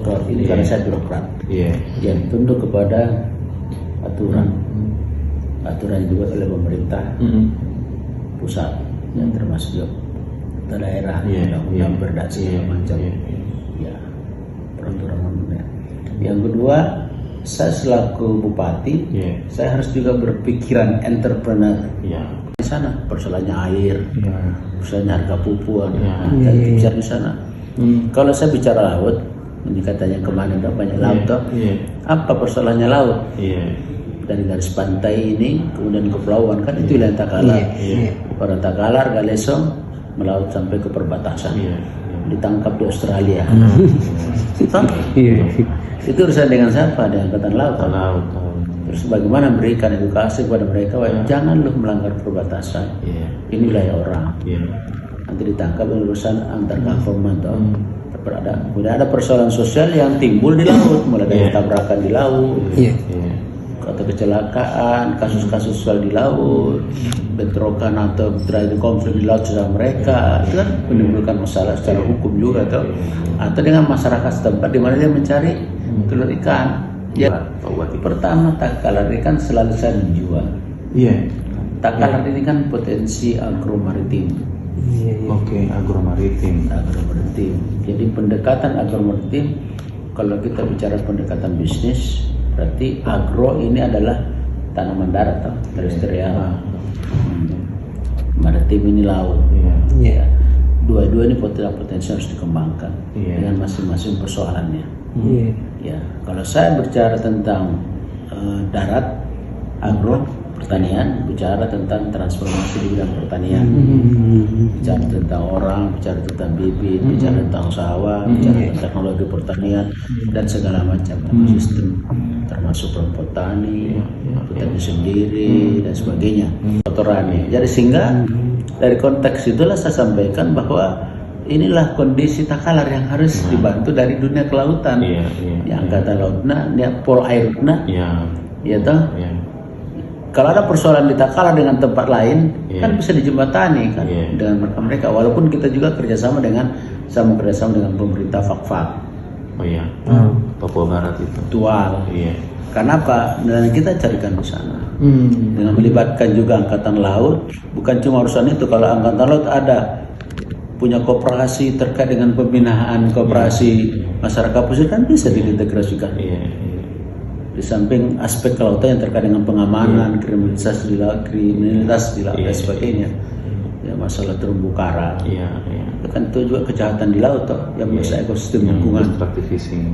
Ini karena saya birokrat yang tunduk kepada aturan aturan yang dibuat oleh pemerintah pusat yang termasuk daerah undang-undang perda segala macam ya peraturan umumnya. Yang kedua, saya selaku bupati saya harus juga berpikiran entrepreneur di sana. Persoalannya air, persoalannya harga pupuk, dan bicara di sana. Kalau saya bicara laut, ini katanya kemarin banyak laut toh. Apa persoalannya laut? Dari garis pantai ini kemudian ke pulauan kan itu wilayah Takalar. Orang Takalar, Galesong melaut sampai ke perbatasan. Ditangkap di Australia. Itu urusan dengan siapa? Dengan Angkatan Laut. Terus bagaimana memberikan edukasi kepada mereka? Jangan lu melanggar perbatasan. Ini wilayah orang. Nanti ditangkap urusan antar government toh. Kemudian ada persoalan sosial yang timbul di laut, mulai dari tabrakan di laut, atau kecelakaan, kasus-kasus sosial di laut, bentrokan atau terjadi konflik di laut secara mereka, itu kan menimbulkan masalah secara hukum juga atau dengan masyarakat setempat di mana dia mencari telur ikan. Ya, pertama Takalar ini kan selalu saya menjual. Takalar ini kan potensi agromaritim. Agromaritim. Jadi pendekatan agromaritim, kalau kita bicara pendekatan bisnis, berarti agro ini adalah tanaman darat atau terestrial. Maritim ini laut. Dua-dua ini potensi harus dikembangkan dengan masing-masing persoalannya. Ya, kalau saya bicara tentang darat, agro, pertanian, bicara tentang transformasi di bidang pertanian, bicara tentang orang, bicara tentang bibit, bicara tentang sawah, bicara tentang teknologi pertanian dan segala macam ekosistem, termasuk kelompok tani, petani sendiri dan sebagainya, kotorannya. Jadi sehingga dari konteks itulah saya sampaikan bahwa inilah kondisi Takalar yang harus dibantu dari dunia kelautan. Yang Angkatan Lautna, pol airna, ya toh. Kalau ada persoalan di Takalar dengan tempat lain, kan bisa dijembatani kan dengan mereka. Walaupun kita juga kerjasama dengan pemerintah Fak-Fak. Papua Barat itu. Tual. Karena apa? Dan kita carikan di sana. Dengan melibatkan juga Angkatan Laut. Bukan cuma urusan itu. Kalau Angkatan Laut ada punya koperasi terkait dengan pembinaan koperasi masyarakat pesisir kan bisa diintegrasikan. Di samping aspek kelautan yang terkait dengan pengamanan, kriminalitas di laut dan sebagainya, ya masalah terumbu karang, kan itu juga kejahatan di laut toh, yang merusak ekosistem lingkungan,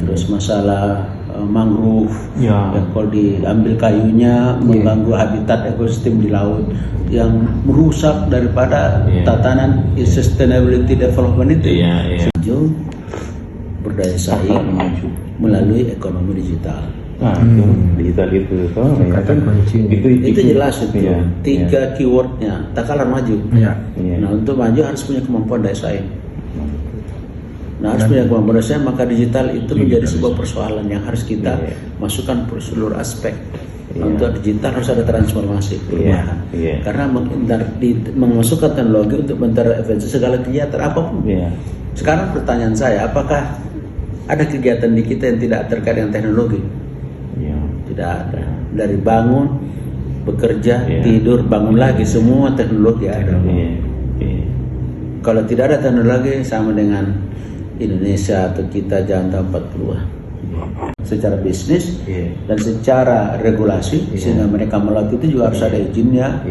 terus masalah mangrove, yang kalau diambil kayunya mengganggu habitat ekosistem di laut, yang merusak daripada tatanan sustainability development itu, maju berdaya saing melalui ekonomi digital. Digital itu itu jelas itu tiga keywordnya. Takalar maju. Nah untuk maju harus punya kemampuan daya saing. Harus punya kemampuan daya saing, maka digital itu menjadi sebuah persoalan yang harus kita masukkan per seluruh aspek. Untuk digital harus ada transformasi perubahan. Karena memasukkan teknologi untuk mengintervensi segala kegiatan apapun. Sekarang pertanyaan saya, apakah ada kegiatan di kita yang tidak terkait dengan teknologi? Tidak ada. Dari bangun, bekerja, tidur, bangun lagi, semua teknologi ada. Kalau tidak ada teknologi, sama dengan Indonesia atau kita jangan 40-an. Secara bisnis dan secara regulasi, sehingga mereka melaut itu juga harus ada izinnya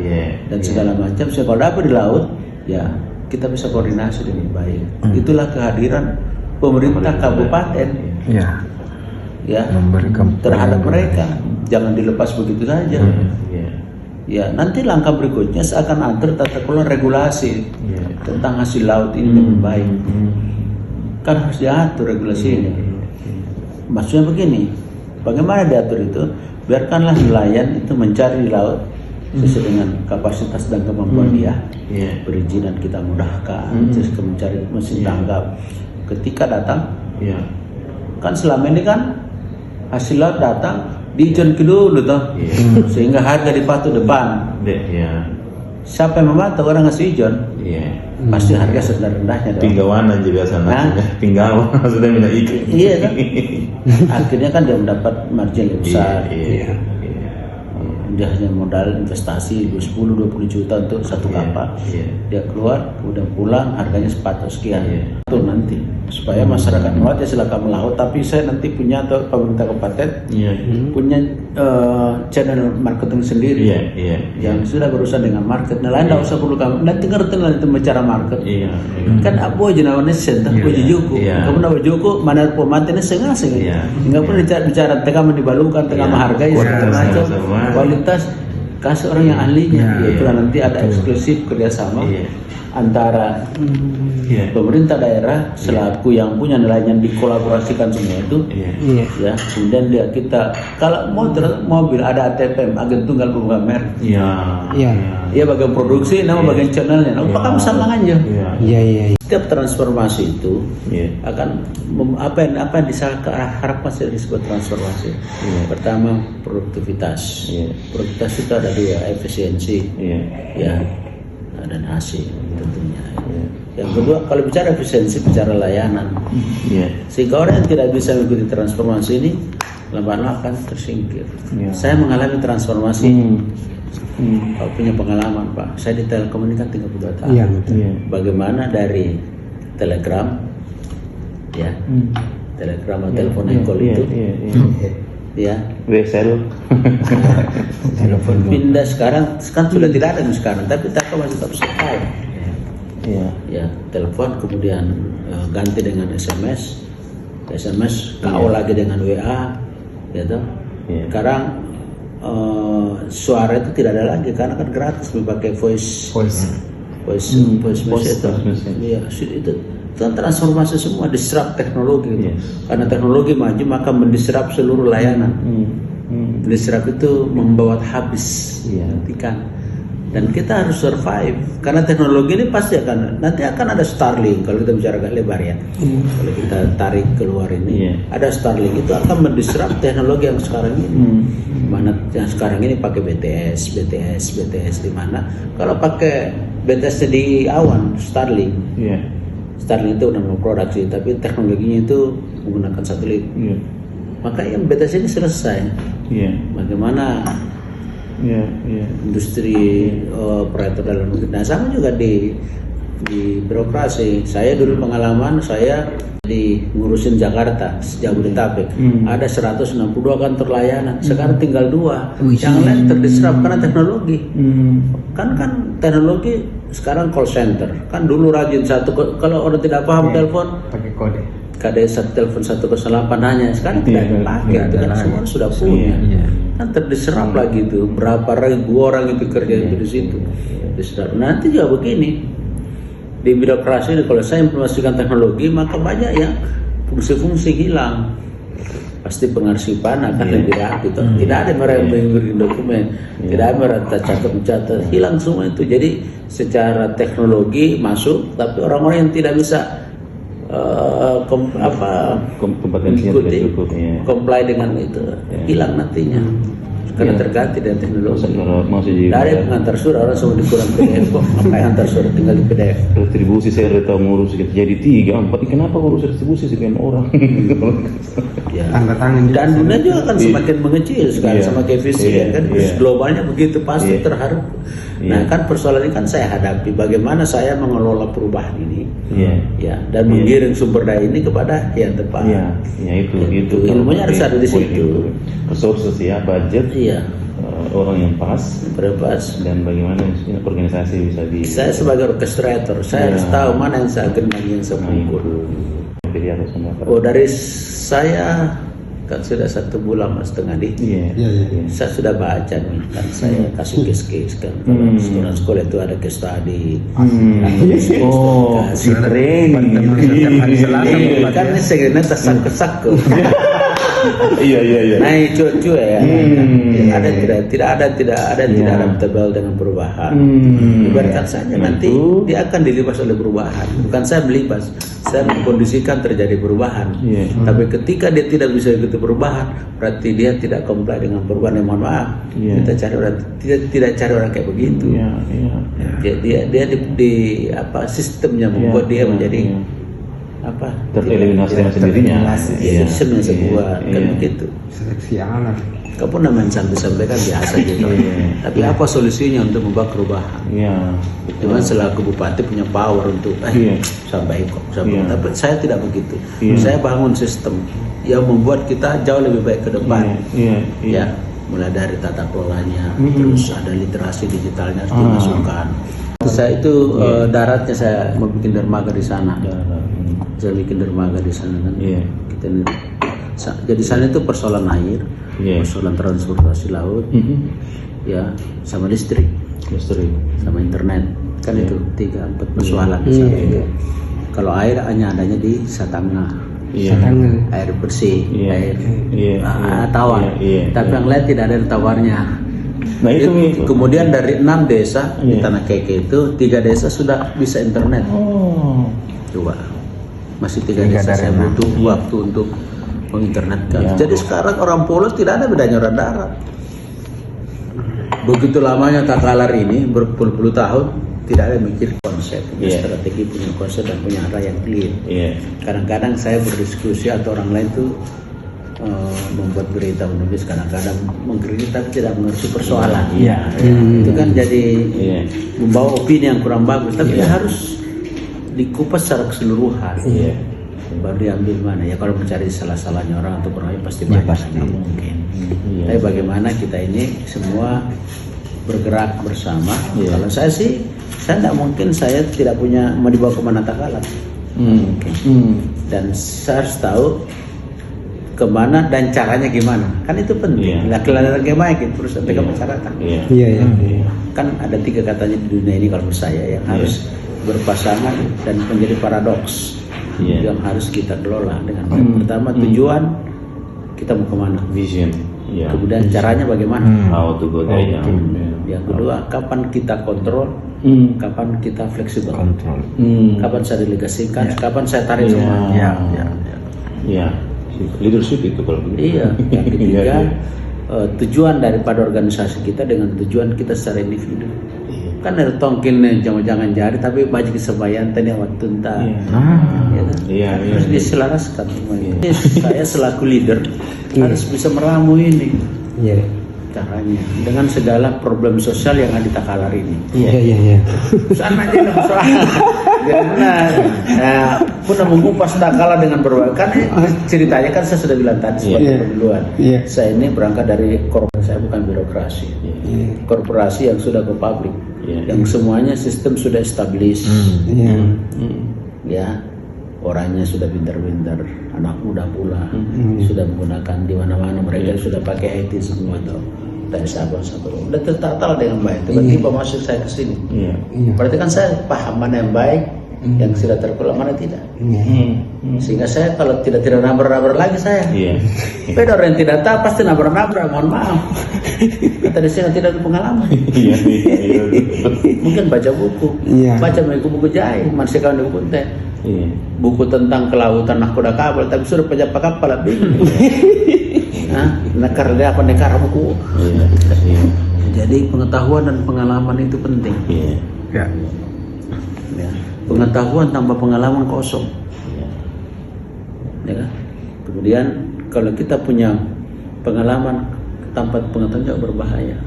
dan segala macam. Kalau dapat di laut, ya kita bisa koordinasi dengan baik. Itulah kehadiran pemerintah kabupaten. Terhadap mereka, jangan dilepas begitu saja. Ya, nanti langkah berikutnya seakan atur tata kelola regulasi tentang hasil laut ini dengan baik. Kan harus diatur regulasinya. Maksudnya begini, bagaimana diatur itu? Biarkanlah nelayan itu mencari di laut sesuai dengan kapasitas dan kemampuan dia. Perizinan kita mudahkan, mencari mesin tangkap. Ketika datang, kan selama ini kan hasil laut datang diizin dulu toh, sehingga harga dipatok depan. siapa yang membantu orang ngasih ijon, pasti harga serendah-rendahnya dong. Pinggawan aja biasa namanya. Pinggawan sudah minta ikan. Iya kan? Akhirnya kan dia mendapat margin lebih besar. Dia hanya modal investasi 10-20 juta untuk satu kapal. Dia keluar, udah pulang, harganya sepatok sekian. Itu nanti supaya masyarakat melaut ya silakan melaut, tapi saya nanti punya atau pemerintah kabupaten punya channel marketing sendiri yang sudah berurusan dengan market. Nah, lain tidak usah perlu kamu nanti ngerti lah itu bicara market. Kan abu aja nawannya sentak puji juku. Kamu nawa juku mana pemantennya sengaseng. Nggak perlu bicara tengah dibalukan, tengah menghargai segala macam. Kualitas kasih orang yang ahlinya. Itu nanti ada eksklusif kerjasama antara pemerintah daerah selaku yang punya nilainya dikolaborasikan semua itu. Ya, kemudian kita kalau mobil ada ATPM, agen tunggal pemegang merek. Iya bagian produksi, nama bagian channelnya. Nah, kamu sama aja. Setiap transformasi itu akan apa yang harapkan dari sebuah transformasi. Pertama produktivitas. Produktivitas itu ada dua, efisiensi, dan hasil tentunya. Yang kedua, kalau bicara efisiensi, bicara layanan. Sehingga orang yang tidak bisa mengikuti transformasi ini lama-lama akan tersingkir. Saya mengalami transformasi. Punya pengalaman Pak. Saya di Telkom ini kan 32 tahun. Bagaimana dari telegram, telegram atau telepon call itu, Wesel. Pindah sekarang sudah tidak ada sekarang, tapi Telkom masih tetap supply. Telepon kemudian ganti dengan SMS, KO lagi dengan WA, gitu. Sekarang suara itu tidak ada lagi karena kan gratis memakai voice message. Itu kan transformasi semua, disrupt teknologi gitu. Karena teknologi maju maka mendisrupt seluruh layanan. Disrupt itu membawa habis, dan kita harus survive karena teknologi ini pasti nanti akan ada Starlink. Kalau kita bicara agak lebar ya, kalau kita tarik keluar ini ada Starlink, itu akan mendisrupt teknologi yang sekarang ini. Mana yang sekarang ini pakai BTS di mana kalau pakai BTS di awan Starlink itu udah mau produksi, tapi teknologinya itu menggunakan satelit. Maka yang BTS ini selesai. Bagaimana industri operator dalam negeri. Nah, sama juga di birokrasi. Saya dulu pengalaman saya di ngurusin Jakarta, Jabodetabek. Ada 162 kantor layanan. Sekarang tinggal 2. Yang lain terdisrupt karena teknologi. Kan teknologi sekarang call center. Kan dulu rajin kalau orang tidak paham telepon pakai kode. Satu telepon 108 hanya, sekarang tidak dipakai, kan semua sudah punya. Kan terdisrupt lagi itu, berapa ribu orang itu kerja di situ. Disrupt. Nanti juga begini di birokrasi ini, kalau saya implementasikan teknologi maka banyak yang fungsi-fungsi hilang. Pasti pengarsipan akan lebih rapi. Tidak ada mereka yang dokumen, tidak ada mereka catat, hilang semua itu. Jadi secara teknologi masuk, tapi orang-orang yang tidak bisa kompetensinya tidak cukup, comply dengan itu hilang nantinya karena terganti dengan teknologi. Dari pengantar surat orang semua dikurang PDF kok, apa yang antar surat tinggal di PDF. Distribusi saya udah tahu ngurus jadi 3, 4. Kenapa ngurus distribusi sekian orang? Tanda tangan dan dunia juga kan semakin mengecil sekarang, semakin efisien kan. Globalnya begitu pasti terharu. Nah kan persoalan ini kan saya hadapi bagaimana saya mengelola perubahan ini, dan menggiring sumber daya ini kepada yang tepat. Itu ilmunya harus ada di situ. Resources budget, orang yang pas, dan bagaimana organisasi bisa Saya sebagai orchestrator, saya harus tahu mana yang saya akan yang saya pukul. Dari saya kan sudah 1 bulan setengah saya sudah baca nih, kan saya kasih case kan. Kalau sekolah itu ada case study, si training kan ini segera tersak-kesak Iya. naik cuek ya. Tidak ada tebal dengan perubahan. Ibaratkan saja nanti dia akan dilibas oleh perubahan. Bukan saya melibas, saya mengkondisikan terjadi perubahan. Tapi ketika dia tidak bisa ikuti perubahan, berarti dia tidak comply dengan perubahan. Mohon maaf, kita cari orang tidak cari orang kayak begitu. Dia di apa sistemnya membuat dia menjadi apa tereliminasi dengan sendirinya. Sistemnya sebuah kan begitu. Seleksi alam. Kau pun namanya sampai kan biasa gitu. Tapi apa solusinya untuk membuat perubahan? Cuman selaku bupati punya power untuk sampai kok. Tapi saya tidak begitu. Saya bangun sistem yang membuat kita jauh lebih baik ke depan. Ya, mulai dari tata kelolanya, terus ada literasi digitalnya harus dimasukkan. Saya itu daratnya saya mau bikin dermaga di sana. Saya bikin dermaga di sana kan. Jadi sana itu persoalan air, persoalan transportasi laut, ya, sama listrik, sama internet, kan itu 3-4 persoalan. Kalau air hanya adanya di Satanga, air bersih, air tawar, tapi yang lain tidak ada tawarnya. Nah itu kemudian dari 6 desa di Tanah Keke itu 3 desa sudah bisa internet. Coba masih 3 desa saya butuh waktu untuk menginternetkan. Jadi sekarang orang Polos tidak ada bedanya orang darat. Begitu lamanya Takalar ini berpuluh-puluh tahun tidak ada mikir konsep, punya strategi, punya konsep dan punya arah yang clear. Kadang-kadang saya berdiskusi atau orang lain tuh membuat berita menulis kadang-kadang mengkritik tapi tidak mengerti persoalan. Itu kan jadi membawa opini yang kurang bagus. Tapi harus dikupas secara keseluruhan. Baru diambil mana ya, kalau mencari salah-salahnya orang atau orang lain pasti banyak. Mungkin. Tapi bagaimana kita ini semua bergerak bersama. Kalau saya sih, saya tidak mungkin saya tidak punya mau dibawa kemana Takalar. Dan saya harus tahu kemana dan caranya gimana. Kan itu penting. Laki-laki gimana gitu terus sampai ke masyarakat. Kan ada 3 katanya di dunia ini kalau menurut saya yang harus berpasangan dan menjadi paradoks. Yang harus kita kelola dengan baik. Pertama tujuan kita mau kemana, vision. Kemudian caranya bagaimana, how to go there. Yang kedua kapan kita kontrol, kapan kita fleksibel, kapan saya delegasikan, kapan saya tarik semua. Leadership itu kalau begitu. Yang ketiga tujuan daripada organisasi kita dengan tujuan kita secara individu. Kan ada tongkin jangan jari tapi baju kesebayan tadi waktu entah. Harus diselaraskan semua itu. Saya selaku leader harus bisa meramu ini. Caranya dengan segala problem sosial yang ada di Takalar ini. Sana aja lah soalnya. Pernah mengupas Takalar dengan berbagai. Kan ceritanya kan saya sudah bilang tadi sebagai penduluan. Saya ini berangkat dari korporasi, saya bukan birokrasi. Korporasi yang sudah ke pabrik. Yang semuanya sistem sudah established. Ya, orangnya sudah pintar-pintar, anak muda pula sudah menggunakan di mana-mana mereka sudah pakai IT semua itu dari Sabang sampai udah tertata dengan baik. Tiba-tiba masuk saya ke sini. Berarti kan saya paham mana yang baik, yang sudah terkelola mana tidak. Sehingga saya kalau tidak nabrak lagi saya. Beda orang yang tidak tahu pasti nabrak, mohon maaf. Kata di sini tidak ada pengalaman. Mungkin baca buku, baca buku jahit, masih kawan di buku teh. Buku tentang kelautan nahkoda kabel, tapi sudah pejabat kapal bingung. Nekar dia apa nekar buku. Jadi pengetahuan dan pengalaman itu penting. Pengetahuan tanpa pengalaman kosong. Ya kan? Kemudian kalau kita punya pengalaman tanpa pengetahuan juga berbahaya.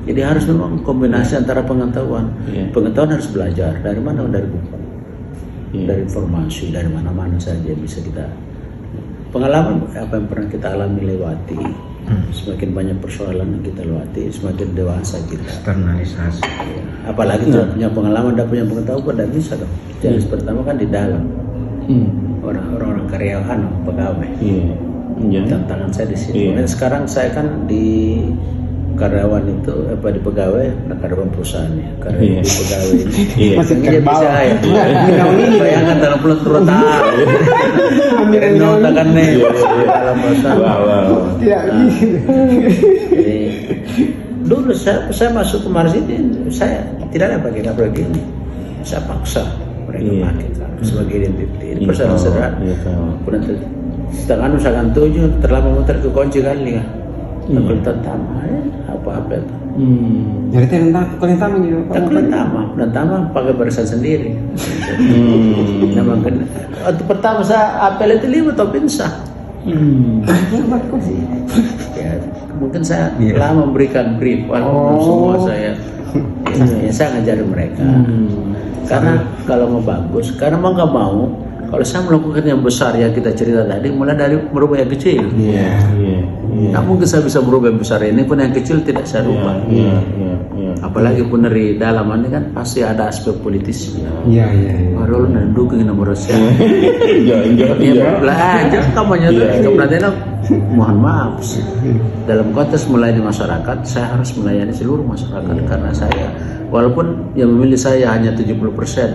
Jadi harus memang kombinasi antara pengetahuan. Pengetahuan harus belajar dari mana, dari buku, dari informasi, dari mana-mana saja bisa kita. Pengalaman apa yang pernah kita alami lewati. Semakin banyak persoalan yang kita lewati, semakin dewasa kita. Eksternalisasi. Apalagi tidak punya pengalaman, tidak punya pengetahuan, tidak bisa dong. Jenis pertama kan di dalam. Orang-orang karyawan, pegawai. Tantangan saya di sini. Sekarang saya kan di karyawan itu di pegawai, karyawan perusahaannya, karyawan Iya. di pegawai ini. Iya. Masih Ini dia ke bawah. bisa ya. Bayangkan dalam bulan tahun. Nontakan nih dalam perusahaan. Wow. Tidak Jadi dulu saya masuk kemarin sini, saya tidak ada pakai kabel gini. Saya paksa mereka Iya. pakai kabel sebagai identitas. Ini Iya, persoalan tahu. sederhana. Iya, tahu. Kemudian setengah misalkan 7 terlalu muter ke kunci kali ya. Takut tentama, apa-apa itu. Jadi tentang gitu. Takut tentama pakai barisan sendiri. Memang kan. Waktu pertama saya apel itu 5 atau pinsah. Ya, mungkin saya lama memberikan brief walaupun semua saya saya ngajarin mereka. Karena kalau mau bagus, karena mau nggak mau, kalau saya melakukan yang besar yang kita cerita tadi, mulai dari merubah yang kecil. Iya. Nggak mungkin saya bisa merubah yang besar ini pun yang kecil tidak saya rubah. Iya. Apalagi pun dari dalaman ini kan pasti ada aspek politisnya. Iya. Baru nanduk ke nomor saya. Iya. Ya belajar kamu nyata kemudian mohon maaf dalam konteks mulai di masyarakat saya harus melayani seluruh masyarakat karena saya walaupun yang memilih saya hanya 70%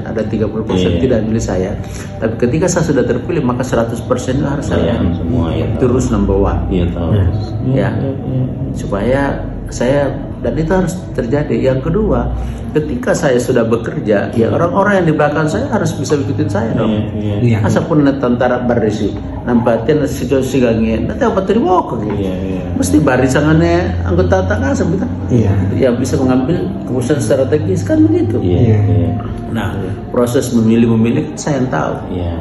ada 30% tidak memilih saya tapi ketika saya sudah terpilih maka 100% itu harus saya Semua ya. terus number one Iya tahu. ya supaya saya dan itu harus terjadi. Yang kedua, ketika saya sudah bekerja, ya orang-orang yang di belakang saya harus bisa ikutin saya dong. Iya. Asapun tentara barisi, nampatin situasi gangnya, nanti apa terima kok gitu. Mesti barisangannya anggota tangga sebentar. Iya. Yang bisa mengambil keputusan strategis kan begitu. Iya. Nah, proses memilih saya yang tahu. Iya.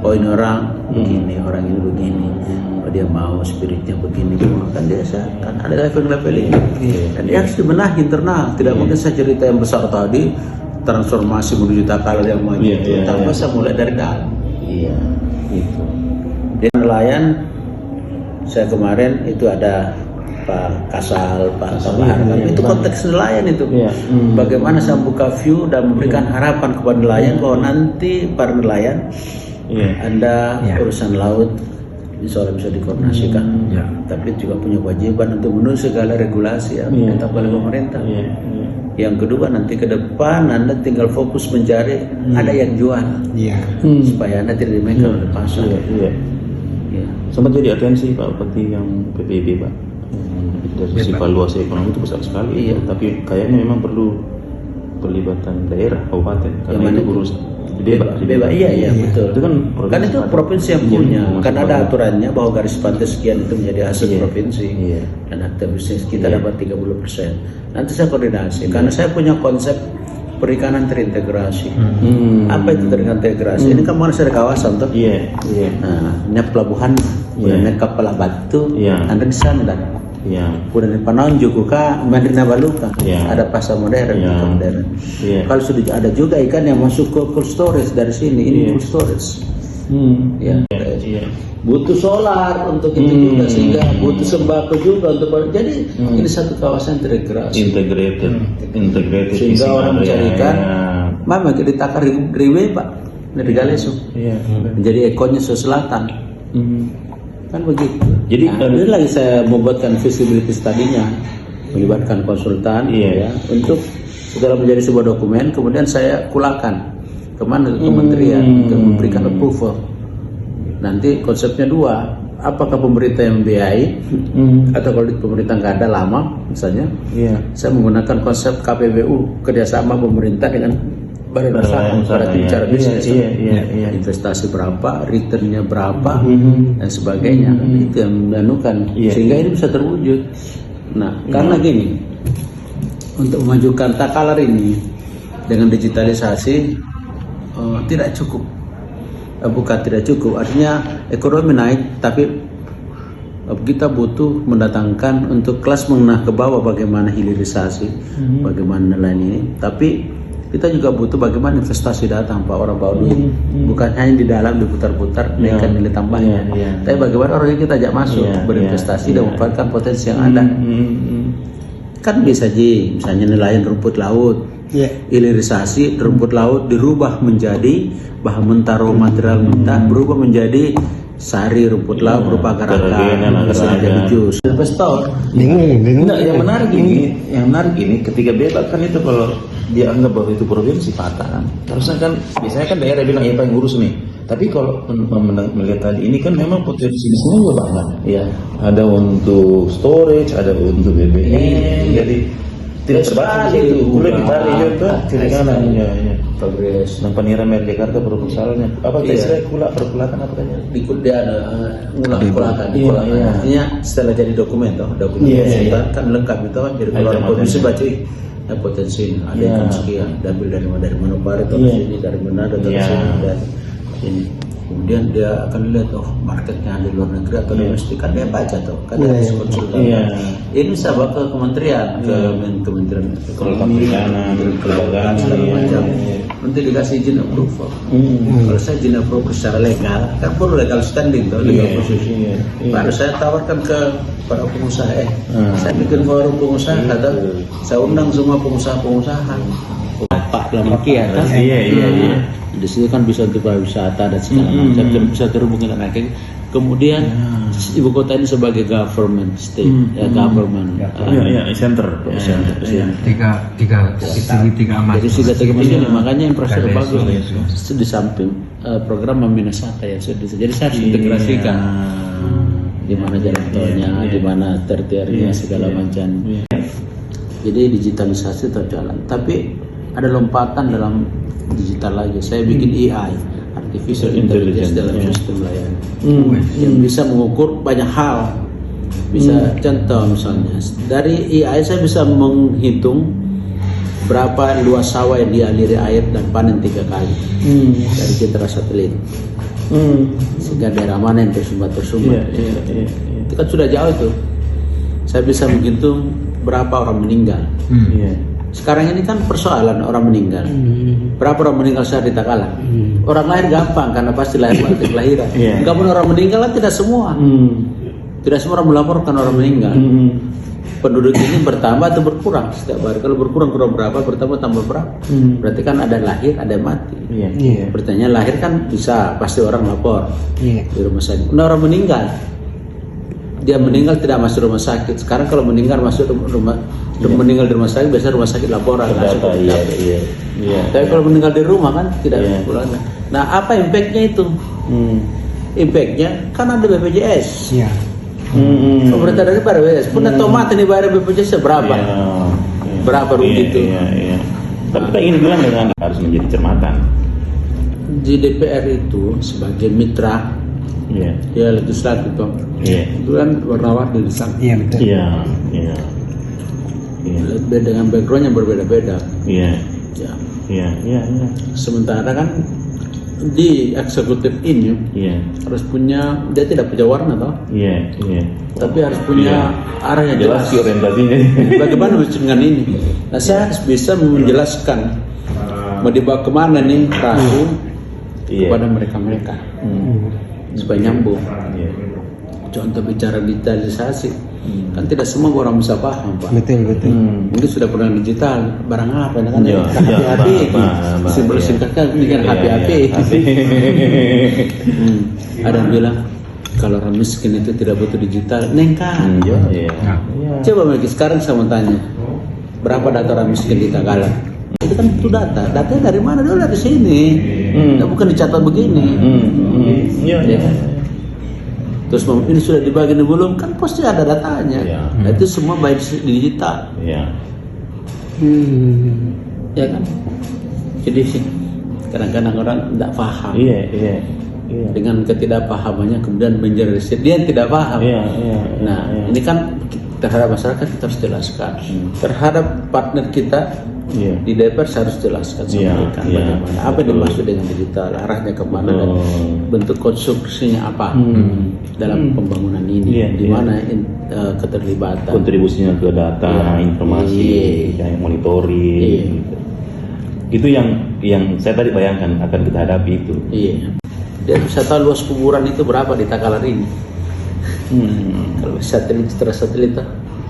Oh ini orang begini, orang ini begini. Oh dia mau spiritnya begini, kan dia kan ada level-level ini. Dan dia harus dibenahi internal. Tidak mungkin saya cerita yang besar tadi transformasi menuju takal yang mau itu. Tanpa saya mulai dari dalam. Iya. Itu. Di nelayan saya kemarin itu ada Pak Kasal, Pak Harkam. Itu konteks nelayan itu. Bagaimana saya membuka view dan memberikan harapan kepada nelayan bahwa nanti para nelayan Anda urusan laut insya Allah bisa dikoordinasikan, tapi juga punya kewajiban untuk memenuhi segala regulasi yang ditetapkan oleh pemerintah. Yang kedua nanti ke depan Anda tinggal fokus mencari ada yang jual, supaya Anda tidak dimainkan oleh pasar. Sempat jadi atensi Pak Bupati yang PPB Pak. Dari sisi valuasi ekonomi itu besar sekali. Tapi kayaknya memang perlu pelibatan daerah kabupaten karena itu urus bebas. Iya betul. Itu kan itu provinsi yang punya. Kan ada aturannya bahwa garis pantai sekian itu menjadi hasil provinsi. Dan aktivitas kita dapat 30%. Nanti saya koordinasi karena saya punya konsep perikanan terintegrasi. Apa itu terintegrasi? Ini kan masih ada kawasan tuh. Nah, ini pelabuhan, kemudian kapal batu, ada di sana. Kemudian di Panonjuk ka Mandrina Baluka ada pasar modern, Kalau sudah ada juga ikan yang masuk ke cold storage dari sini, ini cold storage. Butuh solar untuk itu juga sehingga butuh sembako juga untuk jadi ini satu kawasan terintegrasi. Integrated Sehingga orang mencarikan, mama kita ditakar riwe Pak dari Galesu, menjadi ekornya selatan. Kan begitu. Jadi ini lagi saya membuatkan visibility study-nya, melibatkan konsultan untuk setelah menjadi sebuah dokumen, kemudian saya kulakan kemana ke kementerian untuk memberikan approval. Nanti konsepnya dua, apakah pemerintah yang membiayai atau kalau pemerintah nggak ada lama misalnya, saya menggunakan konsep KPBU, kerjasama pemerintah dengan badan usaha, berarti bicara bisnis, investasi berapa, returnnya berapa, dan sebagainya, itu yang menentukan, sehingga ini bisa terwujud. Nah, karena gini, untuk memajukan takalar ini dengan digitalisasi tidak cukup, bukan tidak cukup, artinya ekonomi naik, tapi kita butuh mendatangkan untuk kelas menengah ke bawah bagaimana hilirisasi, bagaimana nelayan ini, tapi kita juga butuh bagaimana investasi datang Pak, orang bawa duit, bukan hanya di dalam diputar-putar naikkan nilai tambahnya, tapi bagaimana orang kita ajak masuk berinvestasi dan memanfaatkan potensi yang ada. Kan bisa aja misalnya nelayan rumput laut, hilirisasi rumput laut dirubah menjadi bahan mentah, raw material mentah berubah menjadi sari, rumput laut berupa Keragenan, bisa agak-agak. jadi jus. Investor. Nah, yang menarik ini ketika bebas kan itu kalau dia anggap bahwa itu provinsi patah kan. Harusnya kan biasanya kan daerah bilang ya Pak yang ngurus nih. Tapi kalau melihat tadi ini kan memang potensi bisnisnya juga banyak. Ya, ada untuk storage, ada untuk BBM. Jadi tidak terbatas itu. Boleh ditarik juga kiri kanan. Ya. Progres. Dan Panira Mer Jakarta proposalnya apa kira-kira perkulakan apa tanya? Dia ada ngulang kulakan. Iya. Artinya setelah jadi dokumen kan lengkap itu kan jadi keluar potensi baca potensi ini ada ikan sekian, diambil dari Manokwari atau sini, dari Manado atau sini, dari sini. Kemudian dia akan lihat marketnya di luar negeri atau domestik, kan dia baca tuh kan ada konsultan. Ini bisa bawa ke kementerian, ke kementerian perikanan, kelembagaan segala macam. Nanti dikasih izin approval. Kalau saya izin approval secara legal, kan perlu legal standing tuh, legal posisi. Baru saya tawarkan ke para pengusaha. Saya bikin forum pengusaha, kata saya undang semua pengusaha-pengusaha. Pak dalam rakyat kan? Iya. Di situ kan bisa untuk pariwisata dan segala macam, bisa terhubung dengan rakyat. Kemudian ibu kota ini sebagai government state, government. Center. Tiga amat. Jadi sudah tiga macam, makanya infrastruktur bagus. Di samping program Meminasaka ya sudah. Jadi saya harus integrasikan di mana jalan tolnya, di mana tertiarnya segala macam. Jadi digitalisasi terjalan, tapi ada lompatan dalam digital lagi. Saya bikin AI, artificial intelligence dalam sistem layanan, yang bisa mengukur banyak hal. Bisa contoh misalnya dari AI saya bisa menghitung berapa luas sawah yang dialiri air dan panen 3 kali dari citra satelit. Sehingga daerah mana yang tersumbat. Itu kan sudah jauh tuh. Saya bisa menghitung berapa orang meninggal. Sekarang ini kan persoalan orang meninggal. Berapa orang meninggal saat di Takalar? Orang lahir gampang karena pasti lahir mati kelahiran. Enggak pun orang meninggal kan tidak semua. Tidak semua orang melaporkan orang meninggal. Penduduk ini bertambah atau berkurang setiap hari. Kalau berkurang berapa, bertambah tambah berapa. Berarti kan ada lahir, ada mati. Pertanyaan lahir kan bisa pasti orang lapor di rumah sakit. Nah, orang meninggal, dia meninggal tidak masuk rumah sakit. Sekarang kalau meninggal masuk meninggal di rumah sakit, biasanya rumah sakit laporan langsung. Tapi kalau meninggal di rumah kan tidak pulang. Nah, apa impactnya itu? Impactnya kan ada BPJS. Pemerintah dari BPJS punya tomat ini bayar BPJS berapa? Berapa rugi itu? Tapi kita ingin bilang dengan harus menjadi cermatan. Di DPR itu sebagai mitra, ya legislatif toh. Itu kan warna-warni di sana. Dengan background yang berbeda-beda. Sementara kan di eksekutif ini harus punya, dia tidak punya warna toh. Tapi harus punya arah yang jelas. Orientasinya. Bagaimana dengan ini? Nah, saya harus bisa menjelaskan mau dibawa kemana nih perahu kepada mereka supaya nyambung. Contoh bicara digitalisasi, kan tidak semua orang bisa paham, Pak. Betul. Mungkin sudah pernah digital, barang apa? Kan HP, simbol singkatnya dengan HP. Ada yang bilang kalau orang miskin itu tidak butuh digital, nengkan. Coba lagi sekarang saya mau tanya, berapa data orang miskin di Tagalar? Itu kan itu datanya dari mana? Dulu dari sini, bukan dicatat begini. Terus ini sudah dibagi belum? Kan pasti ada datanya. Nah, itu semua baik digital. Ya kan? Jadi kadang-kadang orang tidak paham. Dengan ketidakpahamannya kemudian menjelaskan dia tidak paham. Ini kan terhadap masyarakat kita harus jelaskan. Terhadap partner kita di DPR harus jelaskan sampaikan bagaimana apa yang dimaksud dengan digital, arahnya kemana dan bentuk konstruksinya apa dalam pembangunan ini, di mana keterlibatan, kontribusinya ke data, informasi, yang monitoring. Itu yang saya tadi bayangkan akan kita hadapi itu. Dia bisa tahu luas kuburan itu berapa di Takalar ini. Kalau satelit, setelah satelit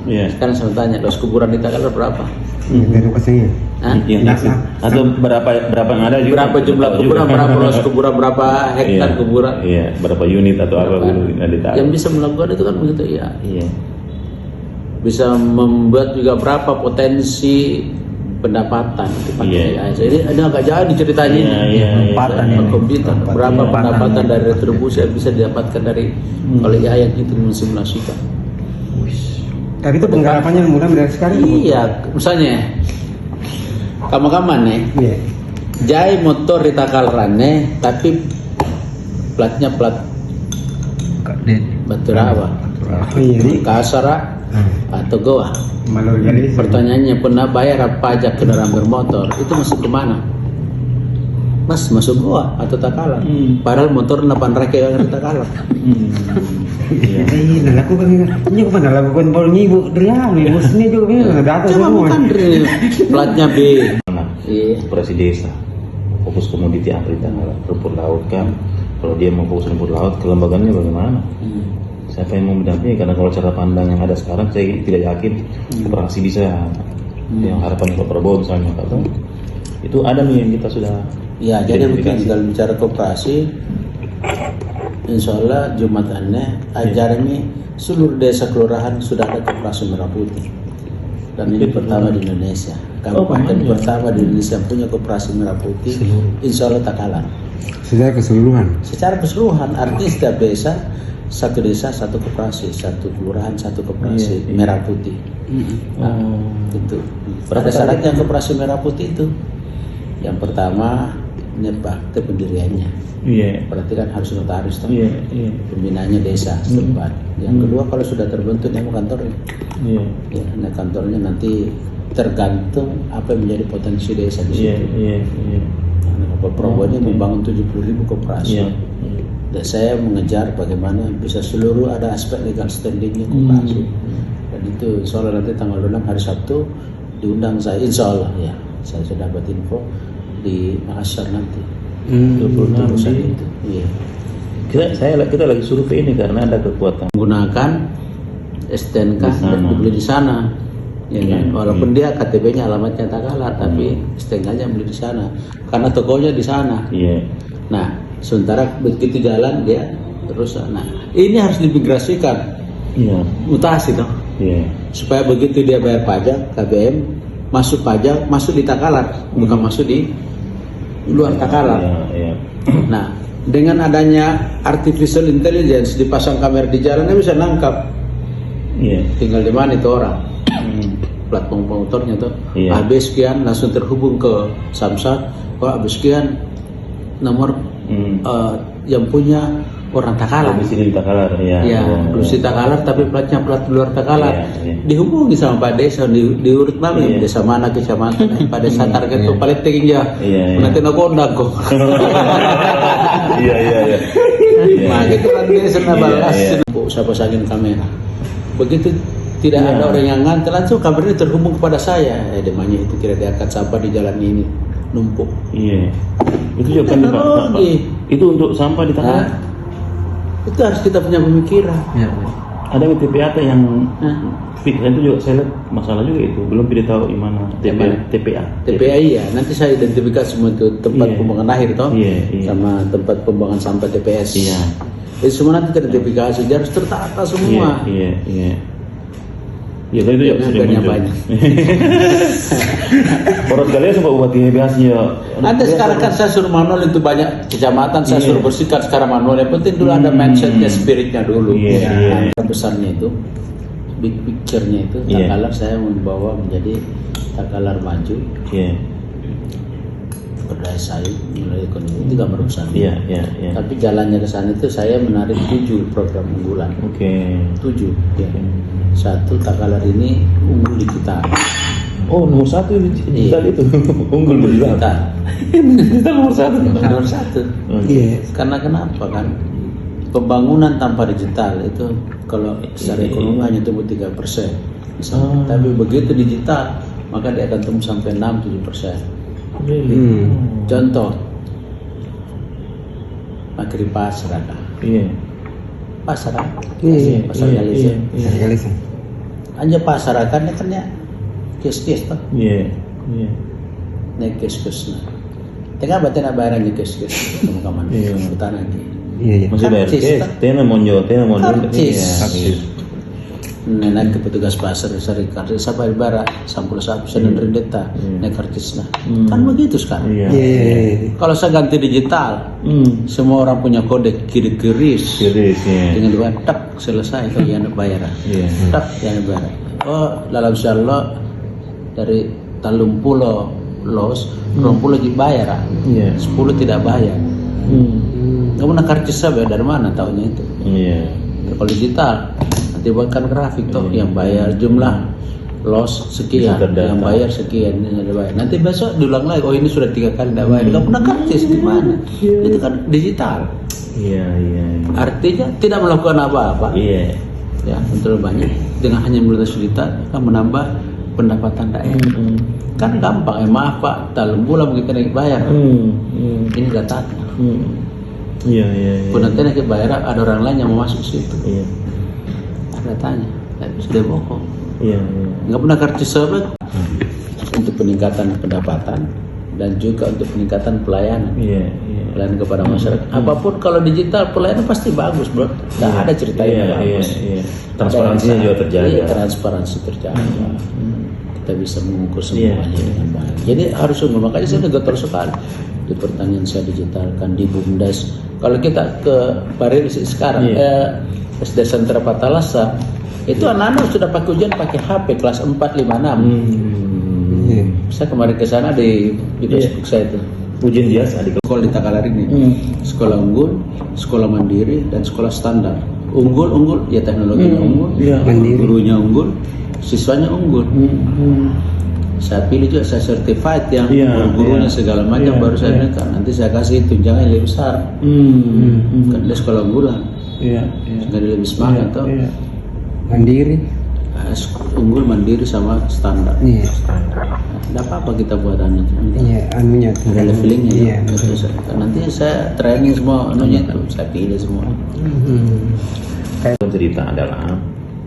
sekarang saya tanya luas kuburan di Takalar berapa? Edukasinya. Yang asli. Atau berapa yang ada juga. Berapa jumlah kuburan, berapa luas kuburan, berapa hektar kuburan. Iya, berapa unit atau apa dulu nggak ditahu. Yang bisa melakukan itu kan begitu ya. Iya. Bisa membuat juga berapa potensi pendapatan dipakai AI. Jadi ini agak jauh diceritanya Pendapatan ini. komputer berapa pendapatan dari retribusi yang bisa didapatkan dari oleh AI yang itu mensimulasikan. Tapi itu penggarapannya mudah dari sekali. Iya, misalnya kamu-kamu nih, Iya. jai motor di takalarane tapi platnya plat Batu Rawa, Iya, jadi Kasara atau Goa. malorialisasi. Pertanyaannya, pernah bayar pajak kendaraan bermotor itu masuk kemana? Mas masuk Goa atau Takalar? Padahal motor 8 rake yang di Takalar. Iya. Iya, lakukan ini. Ini kok pada lakukan pol ngibu driam, bosnya juga bilang data Coba semua. bukan platnya B. Nah, Iya. operasi desa, fokus komoditi Afrika, rumput laut kan. Kalau dia mau fokus rumput laut, kelembagaannya bagaimana? Siapa yang mau mendampingi? Karena kalau cara pandang yang ada sekarang, saya tidak yakin operasi bisa. Yang harapan Pak Prabowo misalnya, atau itu ada nih yang kita sudah. Ya, jadi identifikasi. begini, kalau bicara koperasi, insya Allah Jumatannya ajarannya seluruh desa kelurahan sudah ada koperasi merah putih. Dan ini pertama di Indonesia. Kabupaten pertama di Indonesia yang punya koperasi merah putih, insya Allah Takalar. Secara keseluruhan. Secara keseluruhan, artinya setiap desa satu koperasi, satu kelurahan satu koperasi merah putih. Nah, itu. Pada syaratnya koperasi merah putih itu, yang pertama akte pendiriannya. Iya. Berarti kan harus notaris toh. Iya. Iya. Pembinaannya desa setempat. Yang kedua, kalau sudah terbentuk nama kantornya. Iya. Ya, nah kantornya nanti tergantung apa yang menjadi potensi desa di situ. Iya. Iya. Iya. Nah, Pak Prabowo ini membangun 70.000 koperasi. Iya. Dan saya mengejar bagaimana bisa seluruh ada aspek legal standingnya koperasi. Dan itu insya Allah nanti tanggal 6 hari Sabtu diundang saya, insya Allah ya. Saya sudah dapat info di Makassar nanti. 27 itu. Iya. Kita lagi survei ini karena ada kekuatan. Menggunakan STNK Di sana. dan dibeli di sana. Ya kan? Walaupun dia KTP-nya alamatnya Takalar, tapi STNK-nya beli di sana. Karena tokonya di sana. Iya. Nah, sementara begitu jalan dia terus. Nah, ini harus dimigrasikan, Iya. mutasi dong. Iya. Supaya begitu dia bayar pajak KBM, masuk pajak, masuk di Takalar, bukan masuk di luar Takalar. Iya. Iya. Nah, dengan adanya artificial intelligence dipasang kamera di jalan, dia bisa nangkap Iya. tinggal di mana itu orang. Platform motornya tuh Iya. AB sekian langsung terhubung ke Samsat, Pak AB sekian nomor yang punya orang Takalar. Di sini Takalar ya. Ya, di Takalar tapi platnya plat luar Takalar. Iya, iya. Dihubungi sama Pak Desa diurut mana Iya. desa mana kecamatan Pak Desa target tuh paling tinggi ya. Iya, iya. Nanti nakondang kok. Iya. Iya. Iya. Nah, gitu kan desa nabalas. Iya, Saya pasangin kamera. Begitu tidak ada orang yang nganter, langsung kabarnya terhubung kepada saya. Demanya itu tidak diangkat sampah di jalan ini numpuk. Iya. Itu juga kan Pak. Teknologi. Itu untuk sampah di Nah, Takalar. itu harus kita punya pemikiran. Iya. Ada TPA yang itu juga saya lihat masalah juga itu belum tidak tahu di mana TPA. TPI ya, nanti saya identifikasi semua itu tempat Iya. pembuangan akhir toh, Iya, iya. sama tempat pembuangan sampah TPS. Iya. Itu semua nanti teridentifikasi, dia harus tertata semua. Iya. Iya. Ya itu juga sudah Harganya muncul. banyak. Poros kalian sama bupati HBS ya. Ada sekarang kan saya suruh manual itu banyak kecamatan saya suruh bersihkan secara manual. Yang penting dulu ada mindsetnya, spiritnya dulu. Iya, iya. Nah, besarnya itu, big picture-nya itu, Iya. Takalar saya membawa menjadi Takalar maju, Iya. berdaya saing, melalui ekonomi itu gambar besar. Iya. Iya. Iya. Tapi jalannya ke sana itu saya menarik 7 program unggulan. Oke. 7 ya. Satu, Takalar ini unggul digital. Oh nomor 1 digital itu unggul digital. Digital nomor 1. Nomor 1. Iya. Karena kenapa kan? Pembangunan tanpa digital itu kalau secara ekonomi hanya tumbuh 3%. Misalnya. Tapi begitu digital maka dia akan tumbuh sampai 6-7%. Contoh, Makri Pasaraka. Iya. Pasaraka. Iya. Pasar Galisi. Sekali sih. Hanya pasarakannya kan ya kios-kios toh. Iya. Iya. naik kes-kesna. Tengah batin bayaran di kes-kes kamu utana di. Iya. Masih bayar Karcis, cash. tak? Tena monjo. Karcis. Karcis. Naik ke petugas pasar sari karcis sampai bara sampul satu Senin rendeta naik karcis nah. Kan begitu sekarang. Iya. Kalau saya ganti digital, semua orang punya kode kiri-kiris. Kiris ya. Dengan dua tak selesai kalau yang bayar. Iya. Tak yang bayar. Oh, dalam insyaallah dari talung pulo los, 20 dibayar. Iya. 10 tidak bayar. Kamu nak karcis saya dari mana tahunya itu? Iya. Kalau digital nanti buatkan grafik toh yang bayar jumlah loss sekian, yang bayar sekian, ini ada bayar. Nanti besok diulang lagi. Oh ini sudah 3 kali tidak bayar. Kamu nak karcis gimana? Itu kan digital. Iya. Artinya tidak melakukan apa-apa. Iya. Ya, terlalu banyak. Dengan hanya melunasi digital akan menambah pendapatan daerah. Kan gampang. Maaf Pak, dalam bulan begitu naik bayar. Ini datanya. Iya. Pun nanti naik bayar ada orang lain yang mau masuk situ. Iya. Datanya, tapi sudah bohong. Iya. Nggak pernah karcis sahabat untuk peningkatan pendapatan dan juga untuk peningkatan pelayanan. Iya. Pelayanan kepada masyarakat. Apapun kalau digital pelayanan pasti bagus, bro. Nggak ada ceritanya bagus. Iya. Transparansinya juga terjaga. Iya, transparansi terjaga. Kita bisa mengukur semuanya dengan baik. Jadi harus sungguh. Makanya saya udah getol sekali di pertanian saya digitalkan di BUMDes. Kalau kita ke Paris sekarang, SD Sentra Patalasa itu anak-anak sudah pakai ujian pakai HP kelas 4, 5, 6. Saya kemarin ke sana di Facebook saya itu. Ujian biasa di Sekolah di Takalar ini, sekolah unggul, sekolah mandiri, dan sekolah standar. Unggul ya teknologinya unggul, gurunya unggul, siswanya unggul. Saya pilih juga, saya certified yang gurunya segala macam baru saya naikkan. Nanti saya kasih tunjangan yang lebih besar. Kan dia sekolah unggulan. Sekali lebih semangat toh. Mandiri. Unggul, mandiri sama standar. Iya. Tidak apa-apa kita buat anunya. Iya, anunya tuh. Ada levelingnya. Iya. Nanti saya training semua anunya tuh, saya pilih semua. cerita adalah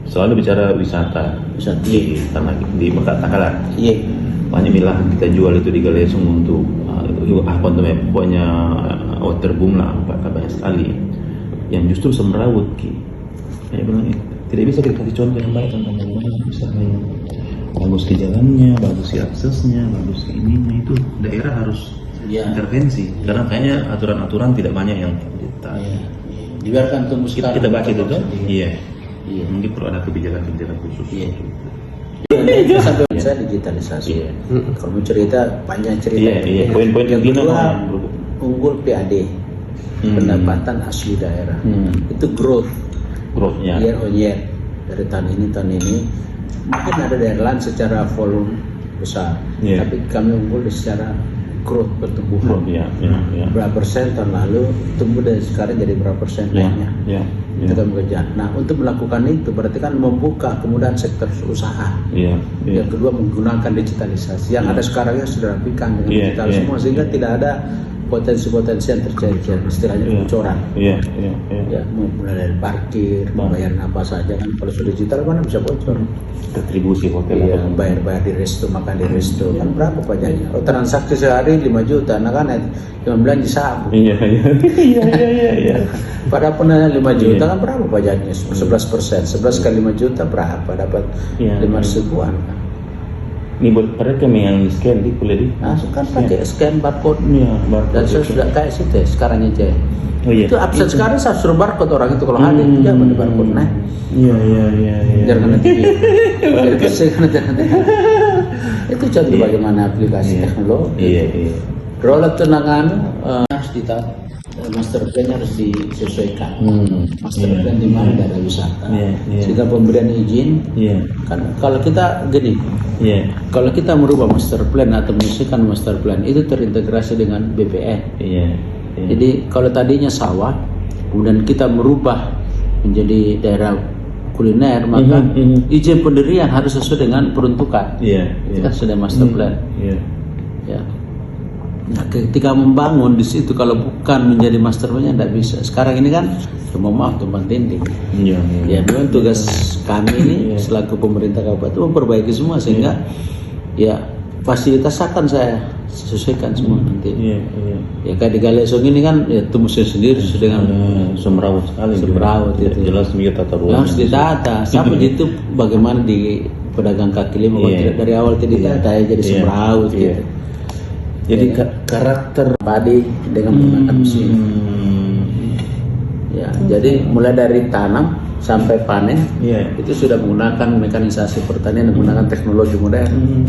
selalu bicara wisata di tanah di Takalar. Iya. Banyak bilang kita jual itu di Galesung untuk apa namanya pokoknya waterboom lah, banyak sekali yang justru semrawut ki. Saya bilang tidak bisa kita kasih contoh yang baik tentang bagaimana misalnya bagus ke jalannya, bagus ke aksesnya, bagus ke ininya, itu daerah harus intervensi karena kayaknya aturan-aturan tidak banyak yang kita dibiarkan tumbuh sekarang. Kita baca itu kan? Iya. Mungkin perlu ada kebijakan-kebijakan khusus. Iya. Sampai saya digitalisasi. Kalau mau cerita panjang cerita. Iya. Poin-poin yang intinya kedua unggul PAD, pendapatan asli daerah. Itu growth-nya year on year dari tahun ini. Mungkin ada daerah lain secara volume besar, tapi kami unggul secara growth pertumbuhan. Berapa persen tahun lalu tumbuh dari sekarang jadi berapa persen lainnya. Itu kan bekerja. Nah untuk melakukan itu berarti kan membuka kemudahan sektor usaha. Yang kedua menggunakan digitalisasi yang ada sekarang ya sudah rapikan dengan digital semua sehingga tidak ada potensi-potensi yang terjadi istilahnya kebocoran. Ya mulai dari parkir, membayar apa saja kan kalau sudah digital mana bisa bocor. Retribusi hotel. Bayar di resto, makan di resto kan berapa pajaknya? Oh, transaksi sehari 5 juta, nah kan cuma belanja sabu. Iya. Pada pernah 5 juta kan berapa pajaknya? 11%. 11 kali 5 juta berapa? Dapat 500 ribuan kan? Ini buat mereka yang scan di kuliah di. Nah, kan pakai scan barcode. Dan saya sudah kayak situ sekarang aja. Itu absen sekarang saya suruh barcode orang itu kalau hadir itu jangan ada barcode nah. Iya. Jangan nanti. Itu contoh bagaimana aplikasi teknologi. Iya. Rollout tenangan harus ditaat. Master plan harus disesuaikan. Master plan di mana daerah wisata. Sehingga pemberian izin. Kan kalau kita gini. Kalau kita merubah master plan atau menyesuaikan master plan itu terintegrasi dengan BPN. Jadi kalau tadinya sawah, kemudian kita merubah menjadi daerah kuliner, maka izin pendirian harus sesuai dengan peruntukan. Itu kan sudah master plan. Nah, ketika membangun di situ kalau bukan menjadi master plan-nya tidak bisa. Sekarang ini kan maaf tumpang tindih. Ya memang tugas kami ini selaku pemerintah kabupaten memperbaiki semua sehingga ya fasilitas akan saya sesuaikan semua nanti. Iya. Ya kayak di Galesong ini kan ya itu mesin sendiri dengan Semrawut sekali. semrawut Ya, itu. jelas dia tata ruang. Harus ditata. Sama itu bagaimana di pedagang kaki lima kalau tidak dari awal tidak ditata ya jadi semrawut gitu. Jadi karakter Padi dengan menggunakan mesin. Ya, jadi mulai dari tanam sampai panen itu sudah menggunakan mekanisasi pertanian dan menggunakan teknologi modern.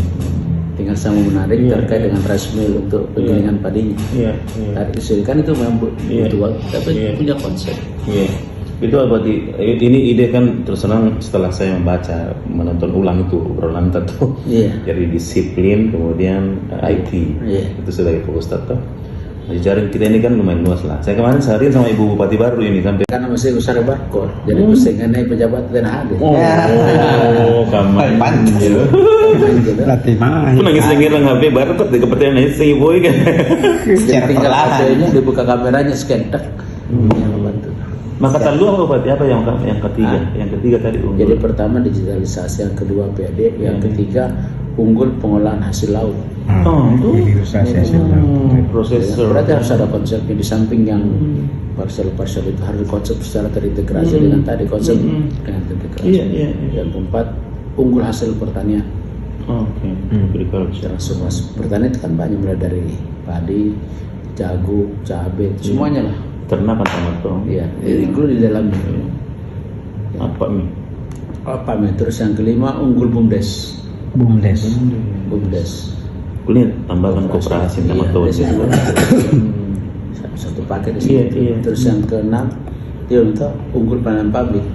Tinggal sama menarik terkait dengan rice mill untuk penggilingan padinya. Tarik kan itu memang butuh waktu, tapi punya konsep. Itu berarti ini ide kan terus terang setelah saya membaca menonton ulang itu obrolan tuh. Jadi disiplin kemudian IT itu sebagai fokus tetap. Jaring kita ini kan lumayan luas lah. Saya kemarin seharian sama Ibu Bupati baru ini sampai Karena masih besar barcode, jadi pusingannya pejabat dan hadir. Kamar Latih mah. Aku nangis ngilang HP baru tuh kepercayaan aja sih boy kan. Jadi tinggal AC-nya dibuka kameranya scan tak. Yang membantu. Maka lu apa Bupati apa yang ketiga? Yang ketiga tadi unggul. Jadi pertama digitalisasi, yang kedua PAD, yang ketiga unggul pengolahan hasil laut. Prosesor. Berarti harus ada konsepnya di samping yang parcel-parcel itu harus konsep secara terintegrasi dengan tadi konsep dengan terintegrasi. Yang keempat unggul hasil pertanian. Semua pertanian itu kan banyak mulai dari padi, jagung, cabai, semuanya lah. Ternak sama tuh. Iya, include di dalamnya. Apa nih? Apa nih? Terus yang kelima unggul BUMDes. Kulihat tambahkan koperasi sama tuh. Satu paket di situ. Terus yang keenam dia untuk unggul pelayanan publik.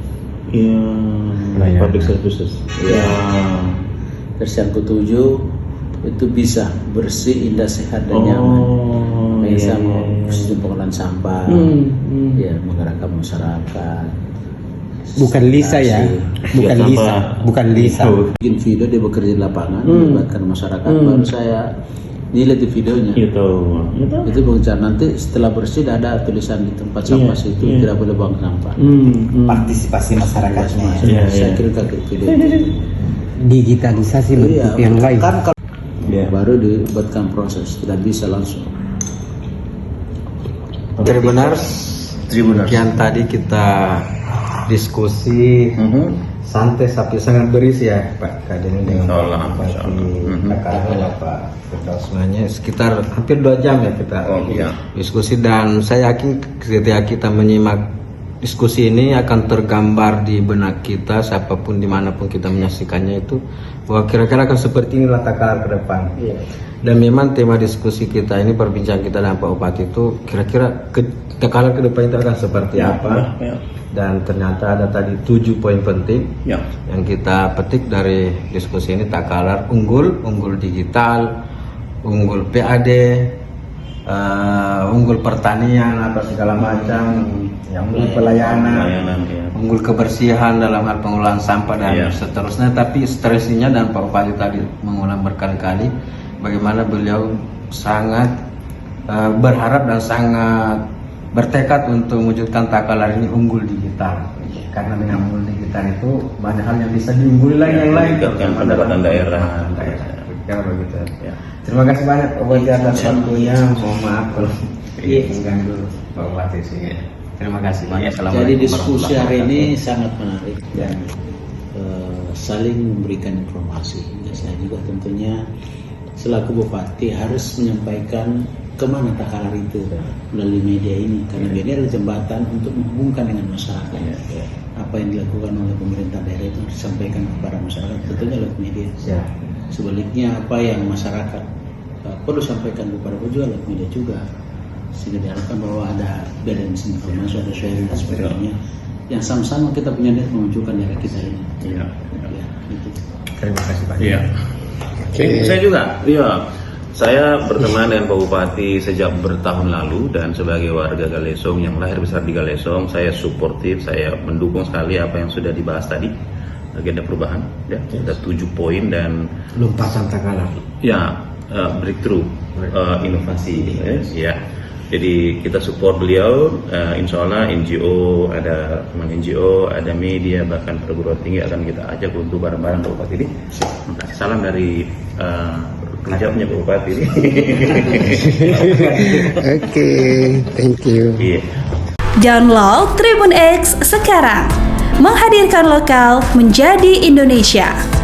Public services. Terus yang ketujuh itu bisa bersih, indah, sehat dan nyaman. Bisa sistem pengolahan sampah, ya menggerakkan masyarakat. Bukan Lisa ya, bukan Lisa. Bikin video dia bekerja di lapangan, melibatkan masyarakat. Baru saya nilai di videonya. Itu bicara nanti setelah bersih ada tulisan di tempat sampah situ tidak boleh buang sampah. Partisipasi masyarakatnya. Saya kira kayak video itu. Digitalisasi bentuk yang lain. Kan kalau baru dibuatkan proses, tidak bisa langsung. Tribuners. Yang tadi kita diskusi santai tapi sangat berisi ya Pak Kadin dengan Pak Firdaus semuanya sekitar hampir 2 jam ya kita diskusi, dan saya yakin ketika kita menyimak diskusi ini akan tergambar di benak kita siapapun dimanapun kita menyaksikannya itu bahwa kira-kira akan seperti inilah Takalar ke depan. Dan memang tema diskusi kita ini, perbincangan kita dengan Pak Bupati itu kira-kira Takalar ke depan itu akan seperti apa. Dan ternyata ada tadi 7 poin penting yang kita petik dari diskusi ini. Takalar unggul digital, unggul PAD, unggul pertanian atau segala macam, unggul pelayanan, unggul kebersihan dalam hal pengolahan sampah dan seterusnya. Tapi stresinya, dan Pak Bupati tadi mengulang berkali-kali bagaimana beliau sangat berharap dan sangat bertekad untuk mewujudkan Takalar ini unggul digital, karena dengan unggul digital itu banyak hal yang bisa diungguli lagi yang lain, pendapatan daerah. Begitu. Terima kasih banyak Pak Bupati atas waktunya. Mohon maaf kalau mengganggu Pak Bupati sini. Terima kasih banyak. Jadi diskusi hari ini sangat menarik dan saling memberikan informasi. Saya juga tentunya selaku Bupati harus menyampaikan kemana Takalar itu melalui media ini, karena media adalah jembatan untuk menghubungkan dengan masyarakat. Apa yang dilakukan oleh pemerintah daerah itu disampaikan kepada masyarakat, tentunya lewat media. Sebaliknya apa yang masyarakat perlu sampaikan kepada juga lewat media juga, sehingga diharapkan bahwa ada balance informasi, ada sharing dan sebagainya, yang sama-sama kita punya niat menunjukkan daerah kita ini. Gitu. Terima kasih banyak. Saya juga. Saya berteman dengan Pak Bupati sejak bertahun lalu, dan sebagai warga Galesong yang lahir besar di Galesong, saya suportif, saya mendukung sekali apa yang sudah dibahas tadi, agenda perubahan. Ada 7 poin dan lompatan Takalar. Breakthrough, inovasi. Jadi kita support beliau, insya Allah NGO, ada teman NGO, ada media, bahkan perguruan tinggi akan kita ajak untuk bareng-bareng Pak Bupati ini. Terima kasih, salam dari Dijawabnya Pak Bupati. Oke, thank you. Iya. Download Tribun X sekarang. Menghadirkan lokal menjadi Indonesia.